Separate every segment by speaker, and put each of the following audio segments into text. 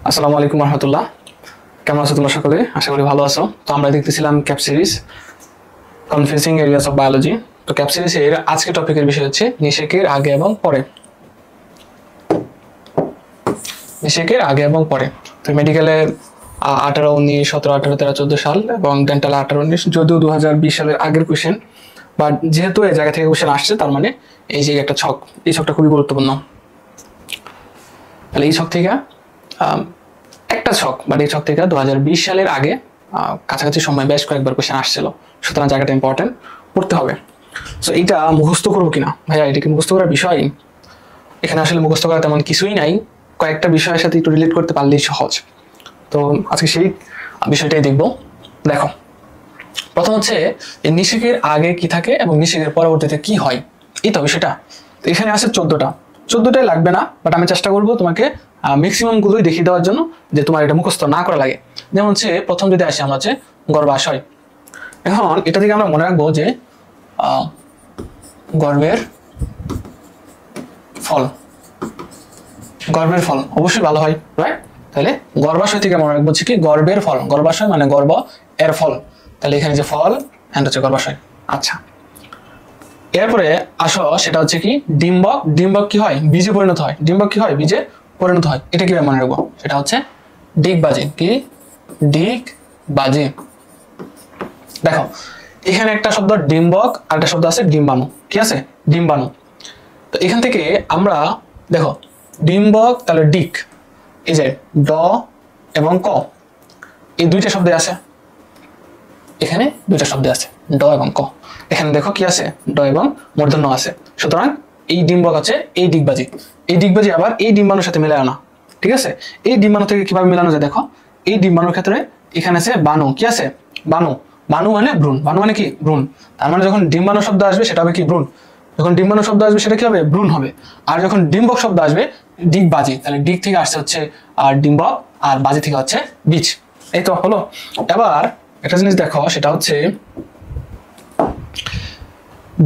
Speaker 1: আসসালামু আলাইকুম রহমতুল্লাহ। কেমন আছো তোমরা সকলে? আশা করি ভালো আছো। তো আমরা দেখতেছিলাম cap series confusing areas of biology. তো ক্যাপ সিরিজের আজকে টপিকের বিষয় হচ্ছে নিষেকের আগে এবং পরে। নিষেকের আগে এবং পরে। তো মেডিকেলে 18, 19, 17, 18, 13, 14 সাল এবং ডেন্টালে 18, 19, যদিও 2020 সালের আগের কোয়েশ্চেন, বাট যেহেতু এই জায়গা থেকে কোয়েশ্চেন আসছে তার মানে এই যে একটা ছক, এই ছকটা খুবই গুরুত্বপূর্ণ। তাহলে এই ছক থেকে একটা ছক, বাট এই ছক থেকে 2020 সালের আগে কাছাকাছি সময় বেশ কয়েকবার কোয়েশ্চেন আসছিল, সুতরাং জায়গাটা ইম্পর্টেন্ট, পড়তে হবে। সো এইটা মুখস্থ করবো কিনা ভাইয়া, এটা কি মুখস্থ করার বিষয়? এখানে আসলে মুখস্থ করা তেমন কিছুই নাই, কয়েকটা বিষয়ের সাথে একটু রিলেট করতে পারলেই সহজ। তো আজকে সেই বিষয়টাই দেখবো। দেখো, প্রথম হচ্ছে এই নিষেকের আগে কি থাকে এবং নিষেকের পরবর্তীতে কি হয়, এই তো বিষয়টা। তো এখানে আছে 14টাই লাগবে না, বাট আমি চেষ্টা করবো তোমাকে ম্যাক্সিমাম গুলোই দেখিয়ে দেওয়ার জন্য, যে তোমার এটা মুখস্থ না করা লাগে। যেমন হচ্ছে প্রথম যদি আসি আমরা হচ্ছে গর্ভাশয়। এখন এটা থেকে আমরা মনে রাখবো যে গর্ভের ফল, গর্ভের ফল অবশ্যই ভালো হয়, রাইট? তাহলে গর্ভাশয় থেকে মনে রাখবো কি গর্ভের ফল, গর্ভাশয় মানে গর্ভ এর ফল। তাহলে এখানে যে ফল হ্যান্ড হচ্ছে গর্ভাশয়। আচ্ছা, এরপরে আসো সেটা হচ্ছে কি ডিম্বক। ডিম্বক কি হয়? বীজে পরিণত হয়। ডিম্বক কি হয়? বীজে পরিণত হয়। এটা কিভাবে মনে রাখবো? সেটা হচ্ছে ডিগবাজি। কি? ডিগবাজি। দেখো এখানে একটা শব্দ ডিম্বক আর একটা শব্দ আছে ডিম্বাণু। কি আছে? ডিম্বাণু। তো এখান থেকে আমরা দেখো ডিম্বক, তাহলে ডিক, এই যে ড এবং ক, এই দুইটা শব্দে আছে। এখানে দুইটা শব্দ আছে, ড এবং ক। এখানে দেখো কি আছে? ড এবং মূর্ধন্য আছে। সুতরাং এই ডিম্বক আছে, এই ডিগবাজি। এই ডিগবাজি আবার এই ডিম্বাণুর সাথে মেলায় না, ঠিক আছে? এই ডিম্বাণু থেকে কিভাবে মেলানো যায়? দেখো এই ডিম্বাণুর ক্ষেত্রে এখানে আছে বাণু। কি আছে? বাণু। বাণু মানে ভ্রূণ। বাণু মানে কি? ভ্রূণ। তার মানে যখন ডিম্বাণু শব্দ আসবে সেটা হবে কি? ভ্রূণ। যখন ডিম্বাণু শব্দ আসবে সেটা কি হবে? ভ্রূণ হবে। আর যখন ডিম্বক শব্দ আসবে ডিগবাজি, তাহলে ডিগ থেকে আসছে হচ্ছে আর ডিম্বক, আর বাজি থেকে হচ্ছে বীজ। এই তো হলো। এবার একটা জিনিস দেখো, সেটা হচ্ছে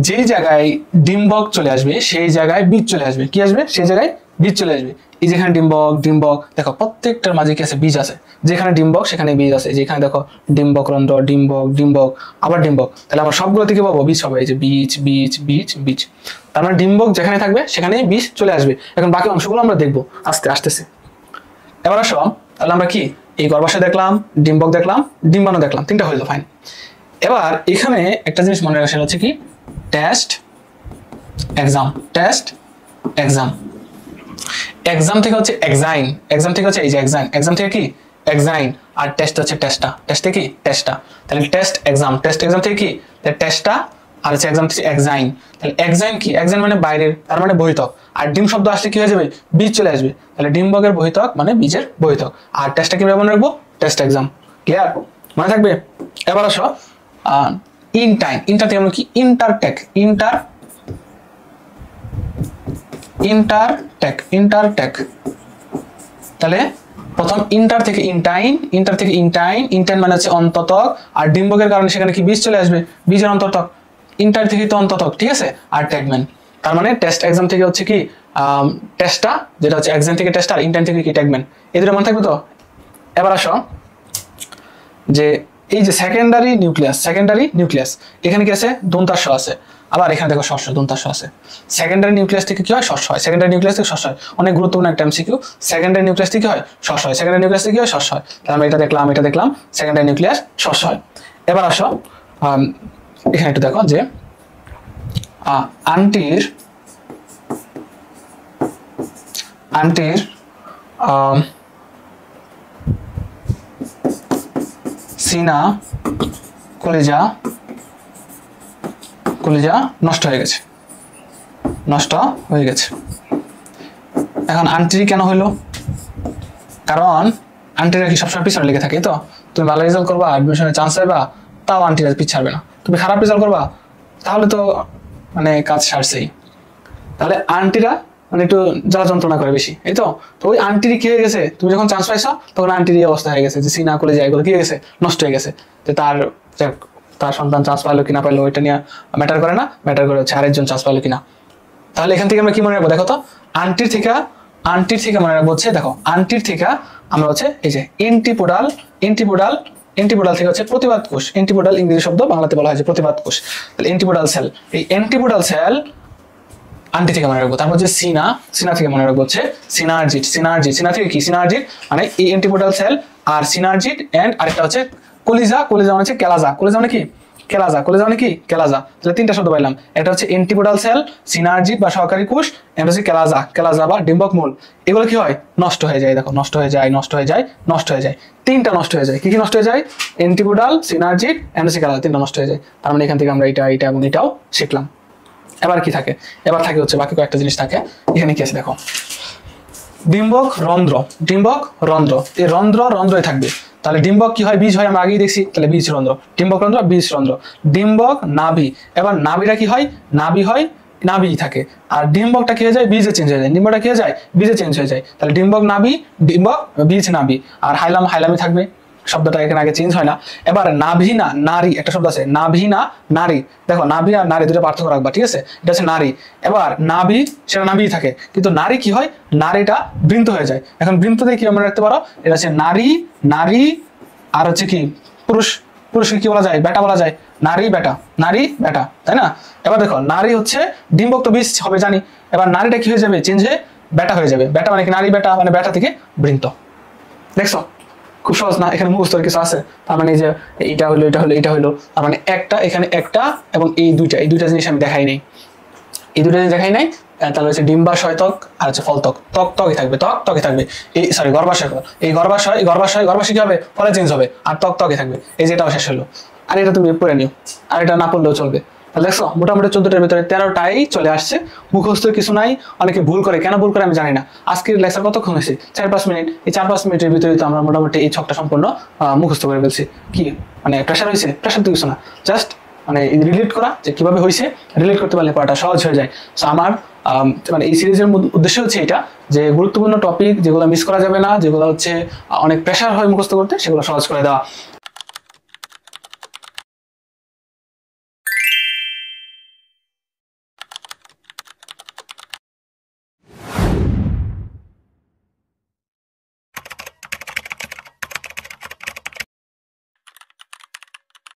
Speaker 1: যেই জায়গায় ডিম্বক চলে আসবে সেই জায়গায় বীজ চলে আসবে। কি আসবে? সেই জায়গায় বীজ চলে আসবে। এই যেখানে ডিম্বক, ডিম্বক, দেখো প্রত্যেকটার মাঝে কি আছে? বীজ আছে। যেখানে ডিম্বক সেখানে বীজ আছে। যেখানে দেখো ডিম্বক রন্ধ্র, ডিম্বক, ডিম্বক, আবার ডিম্বক, তাহলে আমরা সবগুলো থেকে পাবো বীজ হবে। এই যে বীজ, বীজ, বীজ, বীজ। তার মানে ডিম্বক যেখানে থাকবে সেখানেই বীজ চলে আসবে। এখন বাকি অংশগুলো আমরা দেখবো আসতেছে। এবার আসো, তাহলে আমরা কি এই গর্ভাশয় দেখলাম, ডিম্বক দেখলাম, ডিম্বাণু দেখলাম, তিনটা হইলো, ফাইন। এবার এখানে একটা জিনিস মনে রাখা, সেটা হচ্ছে কি test exam. Test exam. Exam থেকে হচ্ছে এক্সাইন। এক্সাম থেকে হচ্ছে এই যে এক্সাইন। এক্সাম থেকে কি? এক্সাইন। আর টেস্ট হচ্ছে টেস্টা। টেস্ট থেকে কি? টেস্টা। তাহলে টেস্ট এক্সাম। টেস্ট এক্সাম থেকে কি? টেস্টা। আর হচ্ছে এক্সাম থেকে এক্সাইন। তাহলে এক্সাইন কি? এক্সাইন মানে বাইরের, তার মানে বহিতক। আর ডিম শব্দ আসলে কি হয়ে যাবে? বীজ চলে আসবে। তাহলে ডিম্বকের বহিতক মানে বীজের বহিতক। আর টেস্টটা কিভাবে মনে রাখবো? Test exam. ক্লিয়ার? মনে থাকবে? এবার আসো ইনটাইন। ইন্টার থেকে আমরা কি? ইন্টারটেক। ইন্টারটেক। তাহলে প্রথম ইন্টার থেকে ইনটাইন, ইন্টার থেকে ইনটাইন। ইনটাইন মানে হচ্ছে অন্ততক, আর ডিম্বকের কারণে সেখানে কি বীজ চলে আসবে? বীজের অন্ততক। ইন্টার থেকে তো অন্ততক, ঠিক আছে? আর ট্যাগম্যান। তার মানে টেস্ট এক্সাম থেকে হচ্ছে কি টেস্টা, যেটা হচ্ছে এক্সাম থেকে টেস্ট, আর ইনটাইন থেকে কি ট্যাগম্যান। এই দুটো মনে থাকবে তো? এবার আসো যে এই যে সেকেন্ডারি নিউক্লিয়াস। সেকেন্ডারি নিউক্লিয়াস এখানে কি আছে? দন্তাস্ব আছে। আবার এখানে দেখো শস্য, দন্তাস্ব আছে। সেকেন্ডারি নিউক্লিয়াস থেকে কি হয়? শস্য হয়। সেকেন্ডারি নিউক্লিয়াস থেকে শস্য হয়। অনেক গুরুত্বপূর্ণ একটা এমসিকিউ। সেকেন্ডারি নিউক্লিয়াস থেকে কি হয়? শস্য হয়। সেকেন্ডারি নিউক্লিয়াস থেকে কি হয়? শস্য হয়। তাহলে আমরা এটা দেখলাম, এটা দেখলাম, সেকেন্ডারি নিউক্লিয়াস শস্য হয়। এবার আসো এখানে একটু দেখো যে আন্টির সিনা কলিজা নষ্ট হয়ে গেছে। এখন আন্টির কেন হইলো? কারণ আন্টিরা কি সবসময় পিছনে লেগে থাকে। তো তুমি ভালো রেজাল্ট করবা, অ্যাডমিশনে চান্স পাইবা, তাও আন্টিরা পিছাবে না। তুমি খারাপ রেজাল্ট করবা, তাহলে তো মানে কাজ সারছেই। তাহলে আন্টিরা মানে একটু জ্বালা যন্ত্রণা করে বেশি, এই তো। তো ওই আন্টিরই কি হয়ে গেছে? তুমি যখন চান্স পাইছো তখন আন্টিরই অবস্থা হয়ে গেছে যে সিনা কলেজে এগুলো কি হয়ে গেছে? নষ্ট হয়ে গেছে। যে তার সন্তান চান্স পাইলো কিনা পাইলো ওইটা নিয়ে ম্যাটার করে না, ম্যাটার করে হচ্ছে আরেকজন চান্স পাইলো কিনা। তাহলে এখান থেকে আমরা কি মনে রাখবো? দেখো তো আন্টির থেকে আন্টির থেকে মনে রাখবো হচ্ছে দেখো আন্টির থেকে আমরা হচ্ছে এই যে এন্টিপোডাল এন্টিপোডাল এন্টিপোডাল থেকে হচ্ছে প্রতিবাদ কোষ, এন্টিপোডাল ইংরেজি শব্দ, বাংলাতে বলা হয় যে প্রতিবাদ কোষ। তাহলে এন্টিপোডাল সেল, এই এন্টিপোডাল সেল আন্টি থেকে মনে রাখবো। তারপর যে সিনা, সিনা থেকে মনে রাখবো হচ্ছে সিনার্জিট, সিনার্জিট, সিনা থেকে কি সিনার্জিট মানে এই এন্টিপোডাল সেল আর সিনার্জিট এন্ড আরেকটা হচ্ছে কলিজা, কলিজা মানে হচ্ছে কেলাজা, কলিজা মানে কি কেলাজা, কলিজা মানে কি কেলাজা। তাহলে তিনটা শব্দ পাইলাম, এটা হচ্ছে এন্টিপোডাল সেল, সিনার্জিট বা সহকারী কোষ, এটা হচ্ছে কেলাজা, কেলাজা বা ডিম্বক মূল। এগুলো কি হয় নষ্ট হয়ে যায়, দেখো নষ্ট হয়ে যায়, নষ্ট হয়ে যায়, নষ্ট হয়ে যায়, তিনটা নষ্ট হয়ে যায়। কি কি নষ্ট হয়ে যায়? এন্টিপোডাল, সিনার্জিট এন্ড হচ্ছে কেলাজা, তিনটা নষ্ট হয়ে যায়। তার মানে এখান থেকে আমরা এটা এটা এবং এটাও শিখলাম। এবার কি থাকে? এবার থাকে হচ্ছে বাকি কয়েকটা জিনিস থাকে। এখানে কি আছে দেখো, ডিম্বক রন্ধ্র, ডিম্বক রন্ধ্র, এই রন্ধ্র রন্ধ্রই থাকবে। তাহলে ডিম্বক কি হয়? বীজ হয়, আমরা আগেই দেখছি। তাহলে বীজ রন্ধ্র, ডিম্বক রন্ধ্র, বীজ রন্ধ্র। ডিম্বক নাভি, এবার নাভিটা কি হয়? নাভি হয়, নাভি থাকে। আর ডিম্বকটা কি হয়ে যায়? বীজে চেঞ্জ হয়ে যায়। ডিম্বকটা কি হয়ে যায়? বীজে চেঞ্জ হয়ে যায়। তাহলে ডিম্বক নাভি, ডিম্বক বীজ নাভি। আর হাইলাম, হাইলামি থাকবে, শব্দটা এখানে আগে চেঞ্জ হয় না। এবার নাভি না নারী, একটা শব্দ আছে নাভি না নারী। দেখো নাভি আর নারী দুটো পার্থক্য রাখবা, ঠিক আছে? এটা হচ্ছে নারী। এবার নাভি, সেটা নাভি থাকে, কিন্তু নারী কি হয়? নারীটা বৃন্ত হয়ে যায়। এখন বৃন্ত দিয়ে কি আমরা রাখতে পারো? এটা হচ্ছে নারী, নারী। আর হচ্ছে কি পুরুষ, পুরুষকে কি বলা যায়? বেটা বলা যায়, নারী বেটা, নারী বেটা, তাই না? এবার দেখো নারী হচ্ছে ডিম্বক তো বীজ হবে জানি। এবার নারীটা কি হয়ে যাবে? চেঞ্জ হয়ে বেটা হয়ে যাবে। বেটা মানে কি? নারী বেটা মানে বেটা থেকে বৃন্ত। দেখছো খুব সহজ না? এখানে মুখস্থর কিছু আছে। তার মানে যে এটা হলো, এটা হলো, এটা হলো, তার মানে একটা, এখানে একটা এবং এই দুইটা জিনিস আমি দেখাই নাই, এই দুইটা জিনিস দেখাই নাই। তাহলে হচ্ছে ডিম্বাশয় ত্বক আর হচ্ছে ফলত্বক, ত্বক ত্বকই থাকবে, ত্বক ত্বকই থাকবে। এই সরি গর্ভাশয়, এই গর্ভাশয়, গর্ভাশয়, গর্ভাশয় কি হবে? ফলে চেঞ্জ হবে, আর ত্বক ত্বকই থাকবে। এই যে এটাও শেষ হলো। আর এটা তুমি পড়ে নিও, আর এটা না পড়লেও চলবে। তাহলে দেখছো মোটামুটি 14টার ভিতরে 13টাই চলে আসছে। মুখস্থ কিছু নাই। অনেকে ভুল করে, কেন ভুল করে আমি জানি না। আজকের লেকচার কতক্ষণ হয়েছে? 4-5 মিনিট। এই 4-5 মিনিটের ভিতরে তো আমরা মোটামুটি এই ছকটা সম্পূর্ণ মুখস্থ করে ফেলছি। কি মানে প্রেশার হয়েছে? প্রেশার তো কিছু না, জাস্ট মানে রিলেট করা, যে কিভাবে হয়েছে রিলেট করতে পারলে পড়াটা সহজ হয়ে যায়। সো আমার মানে এই সিরিজের উদ্দেশ্য হচ্ছে এটা, যে গুরুত্বপূর্ণ টপিক যেগুলো মিস করা যাবে না, যেগুলো হচ্ছে অনেক প্রেশার হয় মুখস্থ করতে, সেগুলো সহজ করে দেওয়া।